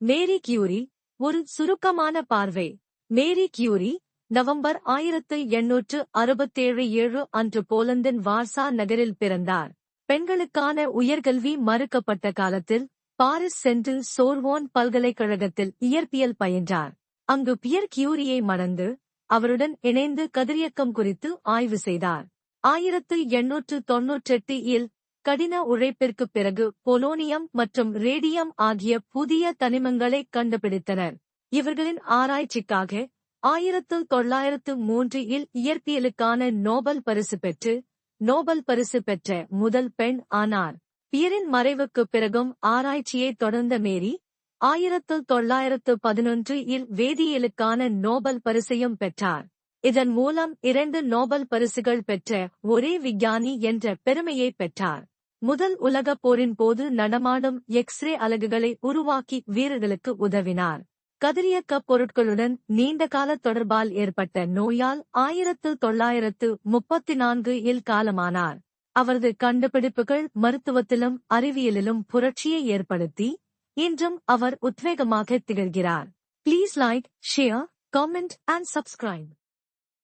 Marie Curie, ஒரு சுருக்கமான பார்வை. மேரி கியூரி, நவம்பர் 1867 அன்று போலந்தின் வார்சா நகரில் பிறந்தார். பெண்களுக்கான உயர்கல்வி மறுக்கப்பட்ட காலத்தில் பாரிஸ் சென்று சோர்வோன் பல்கலைக்கழகத்தில் இயற்பியல் பயின்றார். அங்கு பியர் கியூரியை மணந்து, அவருடன் இணைந்து கதிரியக்கம் குறித்து ஆய்வு செய்தார். 1898 இல் கடின உழைப்பிற்குப் பிறகு பொலோனியம் மற்றும் ரேடியம் ஆகிய புதிய தனிமங்களை கண்டுபிடித்தனர். இவர்களின் ஆராய்ச்சிக்காக 1903 இல் இயற்பியலுக்கான நோபல் பரிசு பெற்று, நோபல் பரிசு பெற்ற முதல் பெண் ஆனார். பியரின் மறைவுக்குப் பிறகும் ஆராய்ச்சியை தொடர்ந்த மேரி, 1911 இல் வேதியியலுக்கான நோபல் பரிசையும் பெற்றார். இதன் மூலம் 2 நோபல் பரிசுகள் பெற்ற ஒரே விஞ்ஞானி என்ற பெருமையை பெற்றார். முதல் உலகப் போரின் போது நடமாடும் எக்ஸ்ரே அலகுகளை உருவாக்கி வீரர்களுக்கு உதவினார். கதிரியக்கப் பொருட்களுடன் நீண்டகால தொடர்பால் ஏற்பட்ட நோயால் 1934 இல் காலமானார். அவரது கண்டுபிடிப்புகள் மருத்துவத்திலும் அறிவியலிலும் புரட்சியை ஏற்படுத்தி, இன்றும் அவர் உத்வேகமாக திகழ்கிறார். Please like, share, comment and subscribe.